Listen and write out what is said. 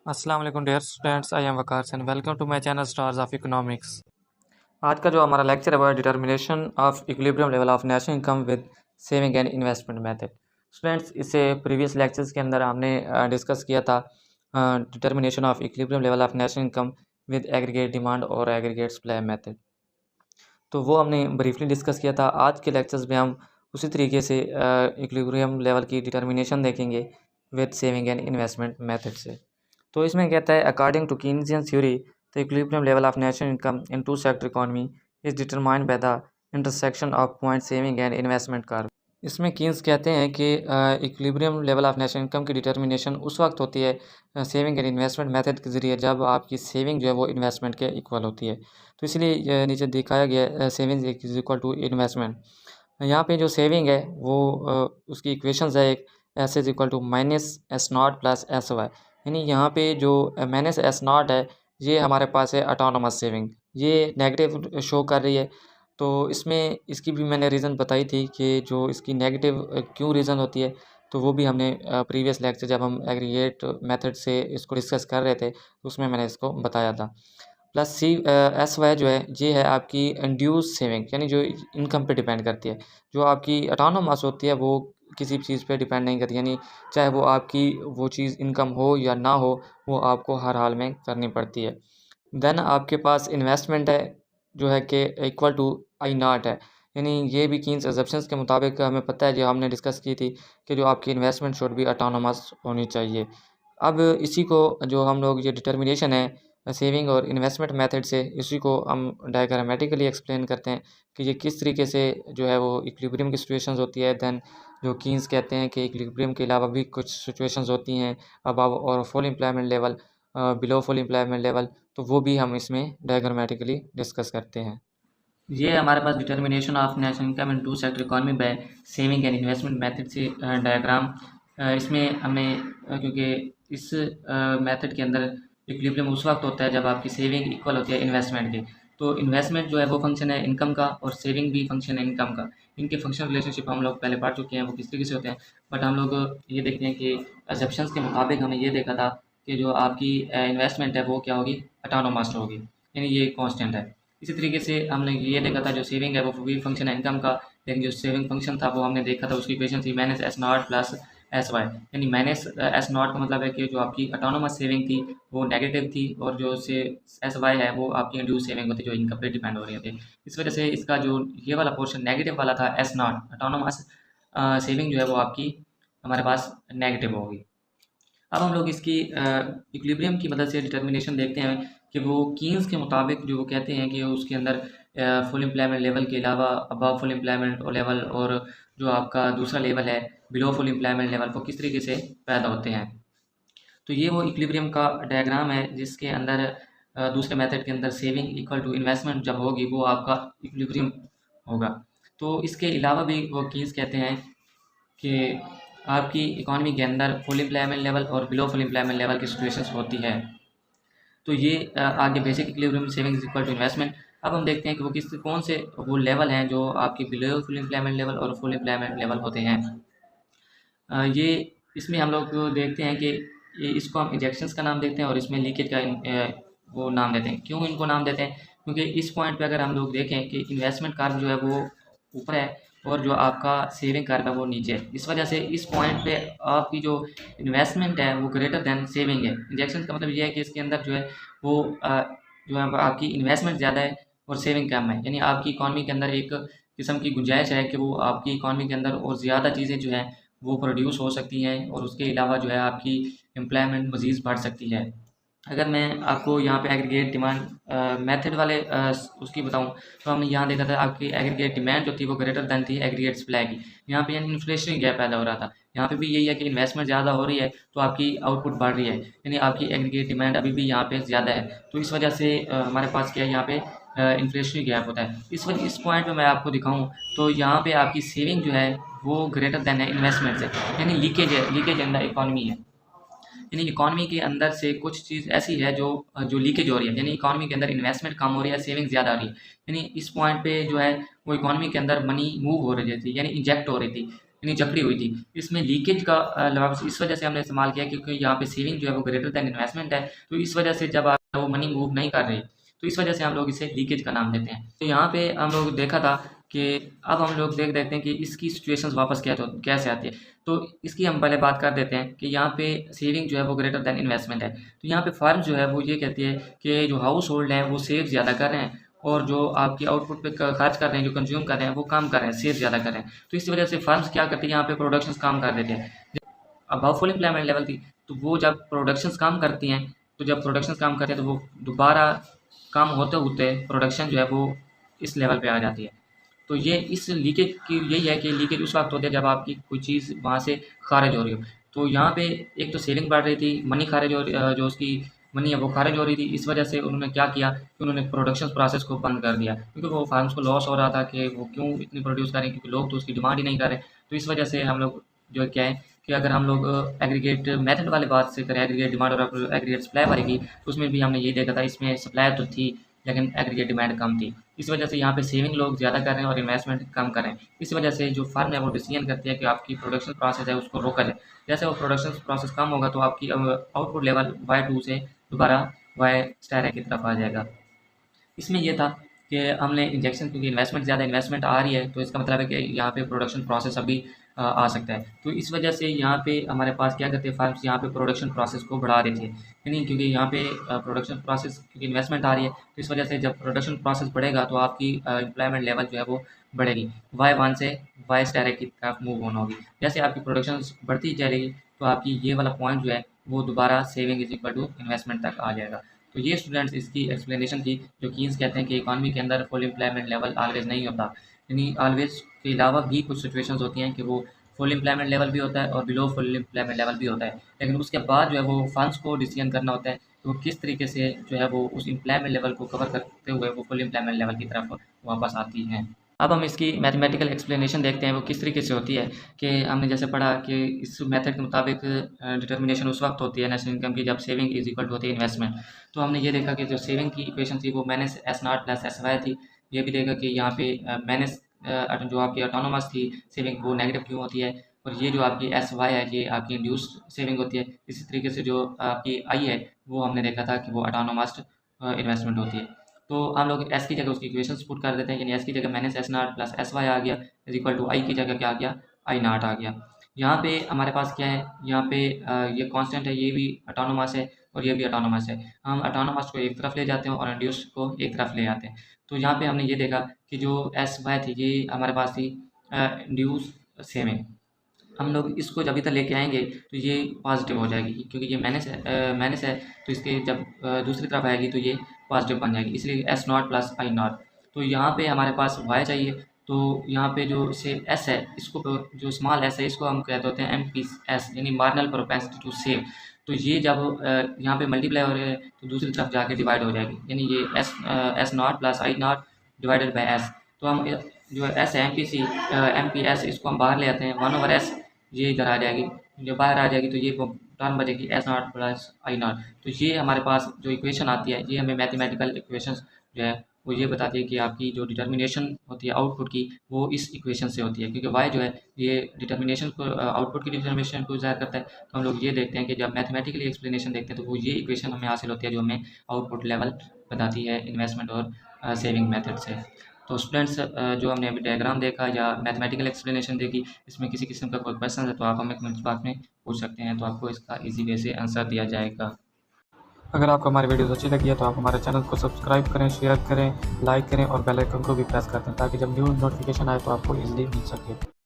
अस्सलाम वालेकुम dear students, I am Waqar and welcome to my channel stars of economics. आज का जो हमारा लेक्चर है वो determination of equilibrium level of national income with saving and investment method. Students, इससे प्रीवियस लेक्चर्स के अंदर हमने डिस्कस किया था determination of equilibrium level of national income with aggregate demand और एग्रीगेट सप्लाई मेथड। तो वो हमने ब्रीफली डिस्कस किया था। आज के लेक्चर्स में हम उसी तरीके से इक्विलिब्रियम लेवल की डिटर्मिनेशन देखेंगे with saving and investment method से। तो इसमें कहता है according to Keynesian theory the equilibrium level of national income in two sector economy is determined by the intersection of point saving and investment curve. इसमें Keynes कहते हैं कि equilibrium level of national income की determination उस वक्त होती है saving and investment method के ज़रिए जब आपकी सेविंग जो है वो इन्वेस्टमेंट के इक्वल होती है। तो इसलिए नीचे दिखाया गया है saving is equal to investment. यहाँ पे जो सेविंग है वो उसकी इक्वेशंस है एक S is equal to minus S naught plus S Y. यानी यहाँ पे जो माइनस एस नॉट है ये हमारे पास है ऑटोनोमस सेविंग, ये नेगेटिव शो कर रही है। तो इसमें इसकी भी मैंने रीज़न बताई थी कि जो इसकी नेगेटिव क्यों रीज़न होती है, तो वो भी हमने प्रीवियस लेक्चर जब हम एग्रीगेट मेथड से इसको डिस्कस कर रहे थे तो उसमें मैंने इसको बताया था। प्लस सी एस वाई जो है ये है आपकी इंड्यूस सेविंग, यानी जो इनकम पे डिपेंड करती है। जो आपकी ऑटोनोमस होती है वो किसी भी चीज़ पे डिपेंड नहीं करती, यानी चाहे वो आपकी वो चीज़ इनकम हो या ना हो वो आपको हर हाल में करनी पड़ती है। देन आपके पास इन्वेस्टमेंट है जो है कि इक्वल टू आई नॉट है, यानी ये भी कीन्स एग्जप्शंस के मुताबिक हमें पता है जो हमने डिस्कस की थी कि जो आपकी इन्वेस्टमेंट शुड भी ऑटोनोमस होनी चाहिए। अब इसी को जो हम लोग ये डिटर्मिनेशन है सेविंग और इन्वेस्टमेंट मेथड से, इसी को हम डायग्रामेटिकली एक्सप्लेन करते हैं कि ये किस तरीके से जो है वो इक्विलिब्रियम की सिचुएशंस होती है। देन जो कीन्स कहते हैं कि इक्विलिब्रियम के अलावा भी कुछ सिचुएशंस होती हैं अबव और full employment level, below full employment level, तो वो भी हम इसमें डायग्रामेटिकली डिस्कस करते हैं। ये हमारे पास determination of national income in two sector economy by saving and investment method से डायग्राम। इसमें हमें क्योंकि इस मेथड के अंदर इक्विलिब्रियम उस वक्त होता है जब आपकी सेविंग इक्वल होती है इन्वेस्टमेंट के। तो इन्वेस्टमेंट जो है वो फंक्शन है इनकम का और सेविंग भी फंक्शन है इनकम का। इनके फंक्शन रिलेशनशिप हम लोग पहले पढ़ चुके हैं वो किस तरीके से होते हैं, बट हम लोग ये देखते हैं कि एग्जप्शंस के मुताबिक हमें ये देखा था कि जो आपकी इन्वेस्टमेंट है वो क्या होगी, ऑटोनोमस होगी, यानी ये कॉन्स्टेंट है। इसी तरीके से हमने ये देखा था जो सेविंग है वो भी फंक्शन है इनकम का, लेकिन जो सेविंग फंक्शन था वो हमने देखा था उसकी इक्वेशन थी minus S naught plus S Y. यानी माइनस एस नॉट का मतलब है कि जो आपकी ऑटोनोमस सेविंग थी वो नेगेटिव थी और जो से एस वाई है वो आपकी इंड्यूस सेविंग होती है जो इनकम पे डिपेंड हो रही होती है। इस वजह से इसका जो ये वाला पोर्शन नेगेटिव वाला था एस नॉट ऑटोनोमस सेविंग जो है वो आपकी हमारे पास नेगेटिव होगी। अब हम लोग इसकी इक्विलिब्रियम की मदद से डिटर्मिनेशन देखते हैं कि वो कीन्स के मुताबिक जो वो कहते हैं कि उसके अंदर फुल एम्प्लॉयमेंट लेवल के अलावा अबव फुल एम्प्लॉयमेंट लेवल और जो आपका दूसरा लेवल है बिलो फुल एम्प्लॉयमेंट लेवल वो किस तरीके से पैदा होते हैं। तो ये वो इक्विलिब्रियम का डायग्राम है जिसके अंदर दूसरे मेथड के अंदर सेविंग इक्वल टू इन्वेस्टमेंट जब होगी वो आपका इक्विलिब्रियम होगा। तो इसके अलावा भी वो कीन्स कहते हैं कि आपकी इकॉनमी के अंदर फुल एम्प्लॉयमेंट लेवल और बिलो फुल एम्प्लॉयमेंट लेवल की सिचुएशंस होती है। तो ये आगे basic equilibrium savings equal to investment. अब हम देखते हैं कि वो किस कौन से वो लेवल हैं जो आपके बिलो फुल एम्प्लॉयमेंट लेवल और फुल एम्प्लॉयमेंट लेवल होते हैं। ये इसमें हम लोग देखते हैं कि इसको हम इंजेक्शंस का नाम देते हैं और इसमें लीकेज का वो नाम देते हैं। क्यों इनको नाम देते हैं? क्योंकि इस पॉइंट पे अगर हम लोग देखें कि इन्वेस्टमेंट कर्व जो है वो ऊपर है और जो आपका सेविंग कर्व है वो नीचे है। इस वजह से इस पॉइंट पे आपकी जो इन्वेस्टमेंट है वो ग्रेटर देन सेविंग है। इंजेक्शन का मतलब ये है कि इसके अंदर जो है वो जो है आपकी इन्वेस्टमेंट ज़्यादा है और सेविंग कम है, यानी आपकी इकॉनमी के अंदर एक किस्म की गुंजाइश है कि वो आपकी इकॉनमी के अंदर और ज़्यादा चीज़ें जो हैं वो प्रोड्यूस हो सकती हैं और उसके अलावा जो है आपकी एम्प्लॉयमेंट मज़ीद बढ़ सकती है। अगर मैं आपको यहाँ पे एग्रीगेट डिमांड मेथड वाले उसकी बताऊँ तो हमने यहाँ देखा था आपकी एग्रीगेट डिमांड जो थी वो ग्रेटर देन थी एग्रीगेट सप्लाई की। यहाँ पे यानी इन्फ्लेशनरी गैप पैदा हो रहा था। यहाँ पे भी यही है कि इन्वेस्टमेंट ज़्यादा हो रही है तो आपकी आउटपुट बढ़ रही है, यानी आपकी एग्रीगेट डिमांड अभी भी यहाँ पे ज़्यादा है। तो इस वजह से हमारे पास क्या है यहाँ पे इन्फ्लेशनरी गैप होता है। इस पॉइंट पे मैं आपको दिखाऊँ तो यहाँ पे आपकी सेविंग जो है वो ग्रेटर देन है इन्वेस्टमेंट से, यानी लीकेज है, लीकेज इन द इकॉनमी है। यानी इकॉनमी के अंदर से कुछ चीज़ ऐसी है जो जो लीकेज हो रही है, यानी इकॉनमी के अंदर इन्वेस्टमेंट कम हो रही है, सेविंग ज़्यादा आ रही है। यानी इस पॉइंट पे जो है वो इकॉनमी के अंदर मनी मूव हो रही थी, यानी इंजेक्ट हो रही थी। यानी जकड़ी हुई थी। इसमें लीकेज का लॉस इस वजह से हमने इस्तेमाल किया क्योंकि यहाँ पे सेविंग जो है वो ग्रेटर दैन इन्वेस्टमेंट है, तो इस वजह से जब आप वो मनी मूव नहीं कर रही, तो इस वजह से हम लोग इसे लीकेज का नाम देते हैं। तो यहाँ पे हम लोग देखा था कि अब हम लोग देख देते हैं कि इसकी सिचुएशंस वापस क्या तो कैसे आती है। तो इसकी हम पहले बात कर देते हैं कि यहाँ पे सेविंग जो है वो ग्रेटर दैन इन्वेस्टमेंट है। तो यहाँ पे फार्म जो है वो ये कहती है कि जो हाउस होल्ड हैं वो सेव ज़्यादा कर रहे हैं और जो आपकी आउटपुट पे खर्च कर रहे हैं, जो कंज्यूम कर रहे हैं वो कम कर रहे हैं, सेव ज़्यादा कर रहे हैं। तो इस वजह से फर्म्स क्या करती है, यहाँ पे प्रोडक्शंस कम कर देते हैं। अब फुल एम्प्लॉयमेंट लेवल थी, तो वो जब प्रोडक्शंस कम करती हैं, तो जब प्रोडक्शंस कम करते हैं तो वो दोबारा कम होते होते प्रोडक्शन जो है वो इस लेवल पे आ जाती है। तो ये इस लीकेज की यही है कि लीकेज उस वक्त होती है जब आपकी कोई चीज़ वहाँ से खारिज हो रही हो। तो यहाँ पे एक तो सेलिंग बढ़ रही थी, मनी खारिज हो रही जो उसकी मनी है वो खारिज हो रही थी। इस वजह से उन्होंने क्या किया कि उन्होंने प्रोडक्शन प्रोसेस को बंद कर दिया, क्योंकि वो फार्म्स को लॉस हो रहा था कि वो क्यों इतनी प्रोड्यूस करें, क्योंकि लोग तो उसकी डिमांड ही नहीं कर रहे। तो इस वजह से हम लोग जो है क्या है कि अगर हम लोग एग्रीगेट मेथड वाले बात से करें, एग्रीगेट डिमांड और एग्रीगेट सप्लाई वाले की, तो उसमें भी हमने ये देखा था, इसमें सप्लाई तो थी लेकिन एग्रीगेट डिमांड कम थी। इस वजह से यहाँ पे सेविंग लोग ज़्यादा कर रहे हैं और इन्वेस्टमेंट कम कर रहे हैं। इस वजह से जो फर्म है वो डिसीजन करती है कि आपकी प्रोडक्शन प्रोसेस है उसको रोका जाए। जैसे वो प्रोडक्शन प्रोसेस कम होगा तो आपकी आउटपुट लेवल Y2 से दोबारा Y स्टार की तरफ आ जाएगा। इसमें ये था कि हमने इंजेक्शन, क्योंकि इन्वेस्टमेंट इन्वेस्टमेंट आ रही है, तो इसका मतलब है कि यहाँ पे प्रोडक्शन प्रोसेस अभी आ सकता है। तो इस वजह से यहाँ पे हमारे पास क्या करते हैं फार्म्स, यहाँ पे प्रोडक्शन प्रोसेस को बढ़ा देते हैं, यानी क्योंकि यहाँ पे प्रोडक्शन प्रोसेस क्योंकि इन्वेस्टमेंट आ रही है, तो इस वजह से जब प्रोडक्शन प्रोसेस बढ़ेगा तो आपकी एम्प्लॉयमेंट लेवल जो है वो बढ़ेगी, Y1 से Y स्टार की तरफ मूव होना होगी। जैसे आपकी प्रोडक्शन बढ़ती जाएगी तो आपकी ये वाला पॉइंट जो है वो दोबारा saving is equal to investment तक आ जाएगा। तो ये स्टूडेंट्स इसकी एक्सप्लेनेशन थी। जो कीन्स कहते हैं कि इकॉनमी के अंदर फुल एम्प्लॉयमेंट लेवल ऑलवेज नहीं होता, यानी ऑलवेज के अलावा भी कुछ सिचुएशंस होती हैं कि वो फुल एम्प्लॉयमेंट लेवल भी होता है और बिलो फुल एम्प्लॉयमेंट लेवल भी होता है। लेकिन उसके बाद जो है वो फंड्स को डिसीजन करना होता है कि वो किस तरीके से जो है वो उस एम्प्लॉयमेंट लेवल को कवर करते हुए वो फुल एम्प्लॉयमेंट लेवल की तरफ वापस आती हैं। अब हम इसकी मैथमेटिकल एक्सप्लेनेशन देखते हैं वो किस तरीके से होती है। कि हमने जैसे पढ़ा कि इस मेथड के मुताबिक डिटर्मिनेशन उस वक्त होती है नेशनल इनकम की जब सेविंग इज इक्वल टू होती है इन्वेस्टमेंट। तो हमने ये देखा कि जो सेविंग की इक्वेशन थी वो माइनस S0 प्लस SY थी। ये भी देखा कि यहाँ पे माइनस जो आपकी ऑटोनोमस थी सेविंग वो नेगेटिव क्यों होती है, और ये जो आपकी SY है ये आपकी इंड्यूस्ड सेविंग होती है। इसी तरीके से जो आपकी I है वो हमने देखा था कि वो ऑटोनोमस इन्वेस्टमेंट होती है। तो हम लोग एस की जगह उसकी इक्वेशंस पुट कर देते हैं, यानी एस की जगह माइनस S0 प्लस SY आ गया इज इक्वल टू आई की जगह क्या आ गया I0 आ गया। यहाँ पे हमारे पास क्या है, यहाँ पे ये कांस्टेंट है, ये भी ऑटोनोमस है और ये भी ऑटोनोमस है। हम ऑटोनोमस को एक तरफ ले जाते हैं और इंड्यूस को एक तरफ ले आते हैं। तो यहाँ पे हमने ये देखा कि जो SY थी ये हमारे पास थी इंड्यूस सेविंग। हम लोग इसको जब इधर लेके आएंगे तो ये पॉजिटिव हो जाएगी, क्योंकि ये माइनस है तो इसके जब दूसरी तरफ आएगी तो ये पॉजिटिव बन जाएगी, इसलिए S0 प्लस I0। तो यहाँ पे हमारे पास Y चाहिए, तो यहाँ पे जो से S है इसको जो स्मॉल s है इसको हम कहते होते हैं MPS, यानी मार्जिनल प्रोपेंसिटी टू सेव। तो ये जब यहाँ पे मल्टीप्लाई हो रहे हैं तो दूसरी तरफ जाके डिवाइड हो जाएगी, यानी ये S0 plus I0 divided by S। तो हम जो S है MPS इसको हम बाहर ले आते हैं 1/S, ये इधर आ जाएगी, जब बाहर आ जाएगी तो ये टर्म बचेगी S0 प्लस I0। तो ये हमारे पास जो इक्वेशन आती है ये हमें मैथमेटिकल इक्वेशंस जो है वो ये बताती है कि आपकी जो डिटर्मिनेशन होती है आउटपुट की वो इस इक्वेशन से होती है, क्योंकि Y जो है ये डिटर्मिनेशन को आउटपुट की डिटर्मिनेशन को ज़ाहिर करता है। तो हम लोग ये देखते हैं कि जब मैथमेटिकली एक्सप्लेनेशन देखते हैं तो वो ये इक्वेशन हमें हासिल होती है जो हमें आउटपुट लेवल बताती है इन्वेस्टमेंट और सेविंग मेथड से। तो स्टूडेंट्स जो हमने अभी डायग्राम देखा या मैथमेटिकल एक्सप्लेनेशन देखी, इसमें किसी किस्म का कोई क्वेश्चन है तो आप हमें कमेंट बॉक्स में पूछ सकते हैं, तो आपको इसका इजी वे से आंसर दिया जाएगा। अगर आपको हमारी वीडियोस अच्छी लगी है तो आप हमारे चैनल को सब्सक्राइब करें, शेयर करें, लाइक करें और बेल आइकन को भी प्रेस कर दें ताकि जब न्यू नोटिफिकेशन आए तो आपको इजीली मिल सके।